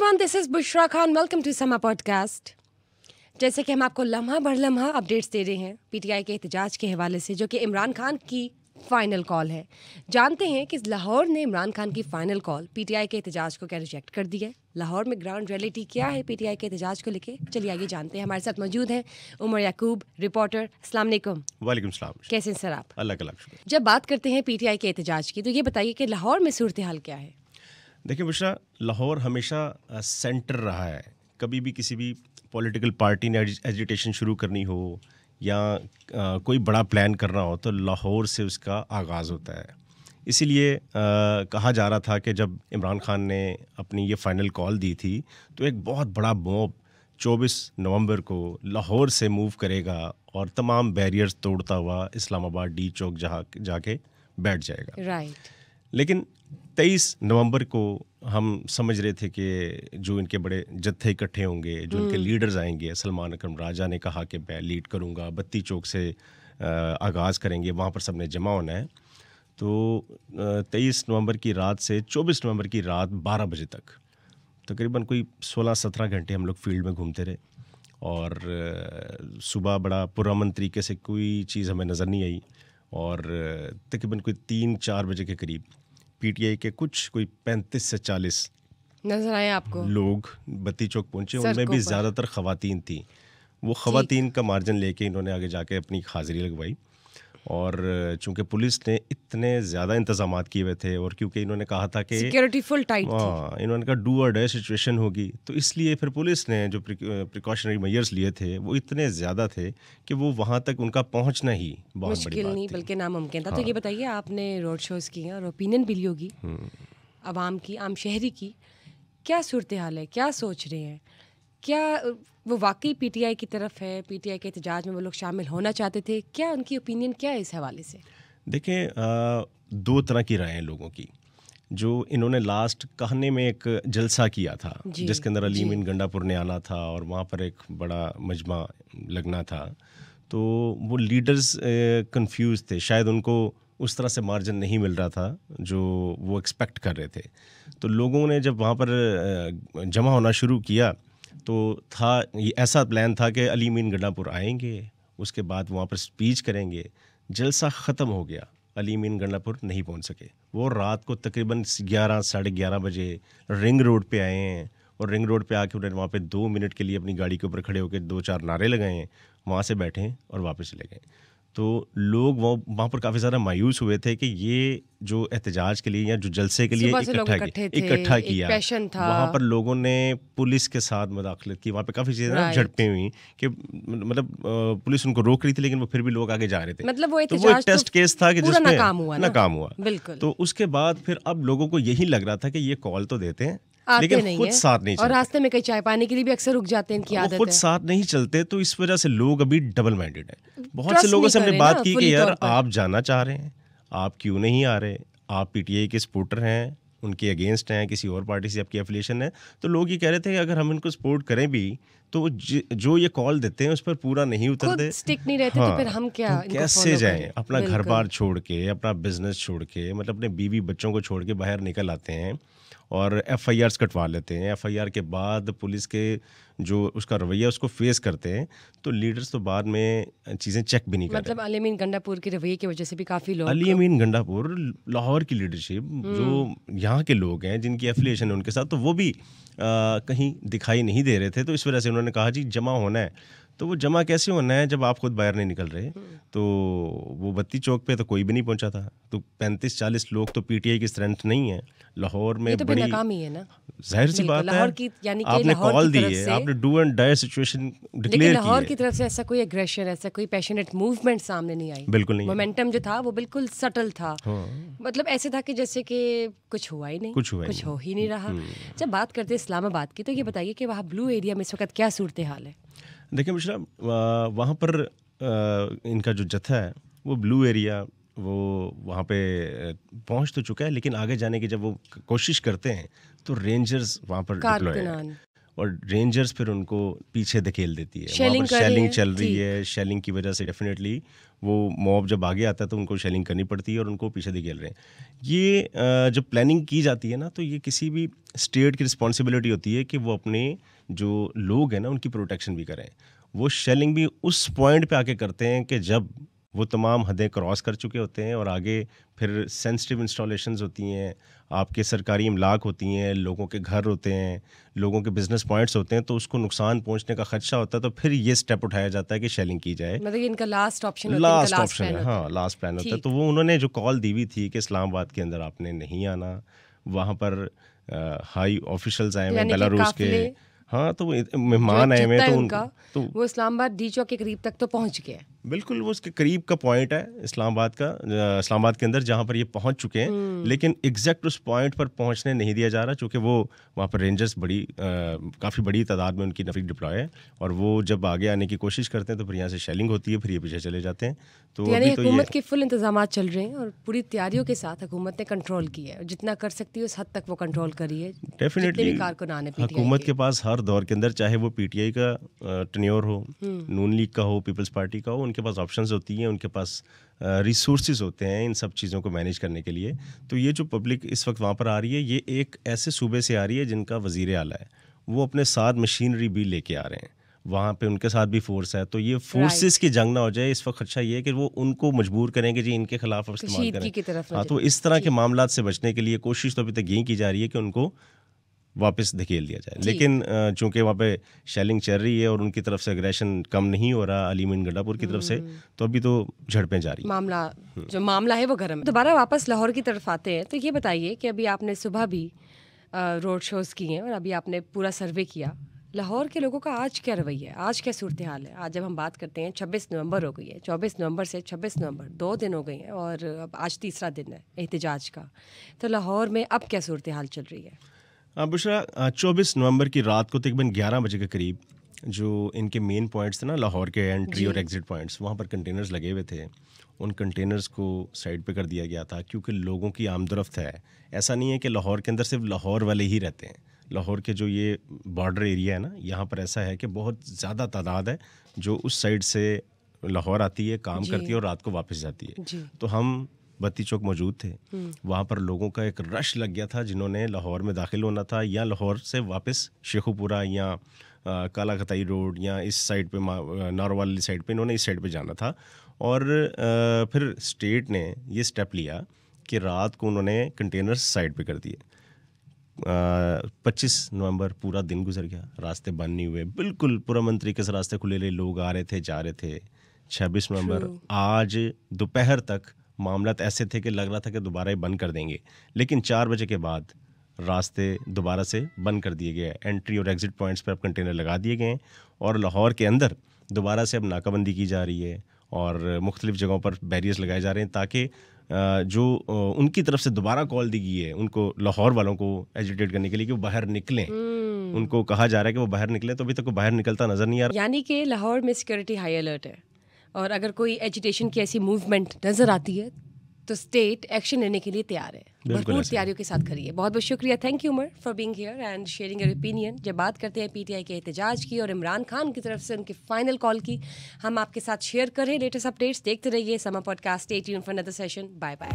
Everyone, this is Bushra Khan. Welcome to Samaa podcast. जैसे कि हम आपको लम्हा भर लम्हा अपडेट्स दे रहे हैं पीटीआई के एहतजाज के हवाले से, जो कि इमरान खान की फाइनल कॉल है। जानते हैं कि लाहौर ने इमरान खान की फाइनल कॉल पीटीआई के एहतजाज को क्या रिजेक्ट कर दिया है। लाहौर में ग्राउंड रियलिटी क्या है पीटीआई के एहतजाज को लेके, चलिए आइए जानते हैं। हमारे साथ मौजूद हैं उमर याकूब, रिपोर्टर। अस्सलाम वालेकुम। वालेकुम सलाम। कैसे हैं सर आप? अल्लाह का लाख शुक्र। जब बात करते हैं पीटीआई के एहतजाज की, तो ये बताइए कि लाहौर में सूरत हाल क्या है? देखिए बुशरा, लाहौर हमेशा सेंटर रहा है। कभी भी किसी भी पॉलिटिकल पार्टी ने एजिटेशन शुरू करनी हो या कोई बड़ा प्लान करना हो तो लाहौर से उसका आगाज़ होता है। इसीलिए कहा जा रहा था कि जब इमरान खान ने अपनी ये फाइनल कॉल दी थी तो एक बहुत बड़ा मॉब 24 नवंबर को लाहौर से मूव करेगा और तमाम बैरियर्स तोड़ता हुआ इस्लामाबाद डी चौक जहाँ जाके बैठ जाएगा। राइट। लेकिन 23 नवंबर को हम समझ रहे थे कि जो इनके बड़े जत्थे इकट्ठे होंगे, जो इनके लीडर्स आएंगे। सलमान अकरम राजा ने कहा कि मैं लीड करूंगा, बत्ती चौक से आगाज़ करेंगे, वहाँ पर सबने जमा होना है। तो 23 नवंबर की रात से 24 नवंबर की रात 12 बजे तक तकरीबन कोई 16-17 घंटे हम लोग फील्ड में घूमते रहे और सुबह बड़ा पुरअमन तरीके से कोई चीज़ हमें नज़र नहीं आई और तकरीबन कोई 3-4 बजे के करीब पीटीआई के कुछ कोई 35 से 40 नजर आए आपको लोग बत्ती चौक पहुंचे। उनमें भी ज़्यादातर ख़वातीन थी। वो ख़वातीन का मार्जिन लेके इन्होंने आगे जाके अपनी हाज़िरी लगवाई और चूंकि पुलिस ने इतने ज़्यादा इंतजामात किए हुए थे और क्योंकि इन्होंने कहा था कि सिक्योरिटी फुल टाइट थी, इन्होंने कहा डू और डाई सिचुएशन होगी, तो इसलिए फिर पुलिस ने जो प्रिकॉशनरी मेजर्स लिए थे वो इतने ज़्यादा थे कि वो वहाँ तक उनका पहुँचना ही बहुत बड़ी मुश्किल बात नहीं थी, बल्कि नामुमकिन था। हाँ। तो ये बताइए, आपने रोड शोज़ किए और ओपिनियन भी ली होगी आवाम की, आम शहरी की। क्या सूरत हाल है, क्या सोच रहे हैं? क्या वो वाकई पीटीआई की तरफ है, पीटीआई के एहतजाज में वो लोग शामिल होना चाहते थे? क्या उनकी ओपिनियन क्या है इस हवाले से? देखें, दो तरह की राय हैं लोगों की। जो इन्होंने लास्ट कहने में एक जलसा किया था जिसके अंदर अली मीन गंडापुर ने आना था और वहाँ पर एक बड़ा मजमा लगना था, तो वो लीडर्स कंफ्यूज थे। शायद उनको उस तरह से मार्जिन नहीं मिल रहा था जो वो एक्सपेक्ट कर रहे थे। तो लोगों ने जब वहाँ पर जमा होना शुरू किया तो था ये ऐसा प्लान था कि अली मीन गंडापुर आएंगे, उसके बाद वहाँ पर स्पीच करेंगे। जलसा ख़त्म हो गया, अली मीन गंडापुर नहीं पहुंच सके। वो रात को तकरीबन 11 साढ़े 11 बजे रिंग रोड पे आए हैं और रिंग रोड पे आके उन्होंने वहाँ पे 2 मिनट के लिए अपनी गाड़ी के ऊपर खड़े होकर 2-4 नारे लगाए हैं, वहाँ से बैठे हैं और वापस चले गए। तो लोग वहाँ पर काफ़ी ज़्यादा मायूस हुए थे कि ये जो एहतजाज के लिए या जो जलसे के लिए इकट्ठा किया, वहाँ पर लोगों ने पुलिस के साथ मुदाखलत की। वहाँ पे काफ़ी चीज़ें झड़पें हुई कि मतलब पुलिस उनको रोक रही थी लेकिन वो फिर भी लोग आगे जा रहे थे। मतलब वो तो वो एक टेस्ट केस था कि जिसमें नाकाम हुआ। बिल्कुल। तो उसके बाद फिर अब लोगों को यही लग रहा था कि ये कॉल तो देते हैं लेकिन खुद साथ नहीं चलते, और रास्ते में कहीं चाय पाने के लिए भी अक्सर रुक जाते हैं, इनकी आदत है। खुद साथ नहीं चलते, तो इस वजह से लोग अभी डबल माइंडेड हैं। बहुत से लोगों से हमने बात की कि यार आप जाना चाह रहे हैं, आप क्यों नहीं आ रहे? आप पीटीआई के सपोर्टर हैं, उनके अगेंस्ट हैं, किसी और पार्टी से आपकी एफिलिएशन है। तो लोग ये कह रहे थे कि अगर हम इनको सपोर्ट करें भी तो जो ये कॉल देते हैं उस पर पूरा नहीं उतरते, स्टिक नहीं रहते। तो फिर हम क्या कैसे जाएं? अपना घर बार छोड़ के, अपना बिजनेस छोड़ के, मतलब अपने बीवी बच्चों को छोड़ के बाहर निकल आते हैं और एफआईआर्स कटवा लेते हैं। एफआईआर के बाद पुलिस के जो उसका रवैया उसको फेस करते हैं, तो लीडर्स तो बाद में चीज़ें चेक भी नहीं करते। मतलब अली मीन गंडापुर के रवैये की वजह से भी काफ़ी लोग, अली मीन गंडापुर, लाहौर की लीडरशिप, जो यहाँ के लोग हैं जिनकी एफिलिएशन है उनके साथ, तो वो भी कहीं दिखाई नहीं दे रहे थे। तो इस वजह से उन्होंने कहा जी जमा होना है। तो वो जमा कैसे होना है जब आप खुद बाहर नहीं निकल रहे? तो वो बत्ती चौक पे तो कोई भी नहीं पहुंचा था। तो 35-40 लोग तो पीटीआई की स्ट्रेंथ नहीं है लाहौर में। तो बड़ी नाकामी है ना, जाहिर सी बात है। आपने कॉल दी है, आपने do and die situation declare की है। लाहौर की तरफ से ऐसा कोई एग्रेशन, ऐसा कोई पैशनेट मूवमेंट सामने नहीं आई। बिल्कुल नहीं। मोमेंटम जो था वो बिल्कुल सटल था। मतलब ऐसे था कि जैसे कि कुछ हुआ ही नहीं, कुछ हो ही नहीं रहा। जब बात करते हैं इस्लामाबाद की, तो ये बताइए कि वहाँ ब्लू एरिया में इस वक्त क्या सूरत हाल है? देखिए मिश्रा, वहाँ पर इनका जो जत्था है वो ब्लू एरिया वो वहाँ पे पहुँच तो चुका है, लेकिन आगे जाने की जब वो कोशिश करते हैं तो रेंजर्स वहाँ पर डिप्लॉय है। और रेंजर्स फिर उनको पीछे धकेल देती है। शेलिंग चल रही है, शेलिंग की वजह से डेफिनेटली वो मॉब जब आगे आता है तो उनको शेलिंग करनी पड़ती है और उनको पीछे धकेल रहे हैं। ये जब प्लानिंग की जाती है ना, तो ये किसी भी स्टेट की रिस्पॉन्सिबिलिटी होती है कि वो अपने जो लोग हैं ना उनकी प्रोटेक्शन भी करें। वो शेलिंग भी उस पॉइंट पे आके करते हैं कि जब वो तमाम हदें क्रॉस कर चुके होते हैं और आगे फिर सेंसिटिव इंस्टॉलेशंस होती हैं, आपके सरकारी इमलाक होती हैं, लोगों के घर होते हैं, लोगों के बिजनेस पॉइंट्स होते हैं, तो उसको नुकसान पहुंचने का खदशा होता है, तो फिर ये स्टेप उठाया जाता है कि शेलिंग की जाए। मतलब इनका लास्ट ऑप्शन है, हाँ लास्ट प्लान होता है। तो वो उन्होंने जो कॉल दी हुई थी कि इस्लामाबाद के अंदर आपने नहीं आना, वहाँ पर हाई ऑफिशियल्स आए हुए बेलारूस के, हाँ तो मेहमान आए हुए तो वो इस्लामाबाद डी चौक के करीब तक तो पहुँच गए। बिल्कुल, वो उसके करीब का पॉइंट है इस्लामाबाद के अंदर जहाँ पर ये पहुँच चुके हैं, लेकिन एग्जैक्ट उस पॉइंट पर पहुँचने नहीं दिया जा रहा, क्योंकि वो वहाँ पर रेंजर्स काफ़ी बड़ी तादाद में उनकी नफरी डिप्लॉय है, और वो जब आगे आने की कोशिश करते हैं तो फिर यहाँ से शेलिंग होती है, फिर ये पीछे चले जाते हैं। तो यानी हुकूमत के फुल इंतजाम चल रहे हैं और पूरी तैयारियों के साथ हुकूमत ने कंट्रोल किया है, जितना कर सकती है उस हद तक वो कंट्रोल करी है। डेफिनेटली हुकूमत के पास हर दौर के अंदर, चाहे वो पीटीआई का टेन्योर हो, नून लीग का हो, पीपल्स पार्टी का हो, उनके पास ऑप्शंस होती हैं, उनके पास रिसोर्सेज होते हैं इन सब चीज़ों को मैनेज करने के लिए। तो ये जो पब्लिक इस वक्त वहाँ पर आ रही है, ये एक ऐसे सूबे से आ रही है जिनका वज़ीर आला है, वो अपने साथ मशीनरी भी लेके आ रहे हैं, वहाँ पे उनके साथ भी फोर्स है। तो ये फोर्सेस की जंग ना हो जाए, इस वक्त खदशा ये है कि वो उनको मजबूर करेंगे जी इनके खिलाफ इस्तेमाल करें। हाँ, तो इस तरह के मामलात से बचने के लिए कोशिश तो अभी तक यही की जा रही है कि उनको वापस धकेल दिया जाए, लेकिन चूंकि वहाँ पे शेलिंग चल रही है और उनकी तरफ से एग्रेशन कम नहीं हो रहा अलीमीन गंडापुर की तरफ से, तो अभी तो झड़पें जारी। मामला है वो गर्म। दोबारा वापस लाहौर की तरफ आते हैं, तो ये बताइए कि अभी आपने सुबह भी रोड शोज़ किए हैं और अभी आपने पूरा सर्वे किया, लाहौर के लोगों का आज क्या रवैया है, आज क्या सूरत हाल है? आज जब हम बात करते हैं 26 नवंबर हो गई है, 24 नवंबर से 26 नवंबर 2 दिन हो गए हैं और अब आज तीसरा दिन है एहतजाज का, तो लाहौर में अब क्या सूरत हाल चल रही है? बुशरा, 24 नवंबर की रात को तकरीबन 11 बजे के करीब जो इनके मेन पॉइंट्स थे ना लाहौर के, एंट्री और एग्जिट पॉइंट्स, वहाँ पर कंटेनर्स लगे हुए थे। उन कंटेनर्स को साइड पे कर दिया गया था क्योंकि लोगों की आमदरफ्त है। ऐसा नहीं है कि लाहौर के अंदर सिर्फ लाहौर वाले ही रहते हैं, लाहौर के जो ये बॉर्डर एरिया है ना, यहाँ पर ऐसा है कि बहुत ज़्यादा तादाद है जो उस साइड से लाहौर आती है, काम करती है और रात को वापस जाती है। तो हम बत्ती चौक मौजूद थे, वहाँ पर लोगों का एक रश लग गया था जिन्होंने लाहौर में दाखिल होना था या लाहौर से वापस शेखुपुरा या काला खताई रोड या इस साइड पे नारोवाल वाली साइड पे, इन्होंने इस साइड पे जाना था। और फिर स्टेट ने ये स्टेप लिया कि रात को उन्होंने कंटेनर्स साइड पे कर दिए। 25 नवंबर पूरा दिन गुजर गया, रास्ते बंद नहीं हुए, बिल्कुल पुरअमन तरीके से रास्ते खुले रहे, लोग आ रहे थे जा रहे थे। 26 नवंबर आज दोपहर तक मामलात ऐसे थे कि लग रहा था कि दोबारा ही बंद कर देंगे, लेकिन 4 बजे के बाद रास्ते दोबारा से बंद कर दिए गए। एंट्री और एग्जिट पॉइंट्स पर अब कंटेनर लगा दिए गए हैं और लाहौर के अंदर दोबारा से अब नाकाबंदी की जा रही है और मुख्तलिफ जगहों पर बैरियर्स लगाए जा रहे हैं ताकि जो उनकी तरफ से दोबारा कॉल दी गई है उनको, लाहौर वालों को एजिटेट करने के लिए कि वो बाहर निकलें। उनको कहा जा रहा है कि वो बाहर निकलें, तो अभी तक वो बाहर निकलता नजर नहीं आ रहा। यानी कि लाहौर में सिक्योरिटी हाई अलर्ट है और अगर कोई एजिटेशन की ऐसी मूवमेंट नजर आती है तो स्टेट एक्शन लेने के लिए तैयार है, भरपूर तैयारियों के साथ करिए। बहुत बहुत शुक्रिया, thank you Umar for being here and sharing your opinion. जब बात करते हैं पीटीआई के एहतजाज की और इमरान खान की तरफ से उनकी फाइनल कॉल की, हम आपके साथ शेयर कर रहे हैं लेटेस्ट अपडेट्स। देखते रहिए Samaa podcast, stay tuned for another session. Bye bye.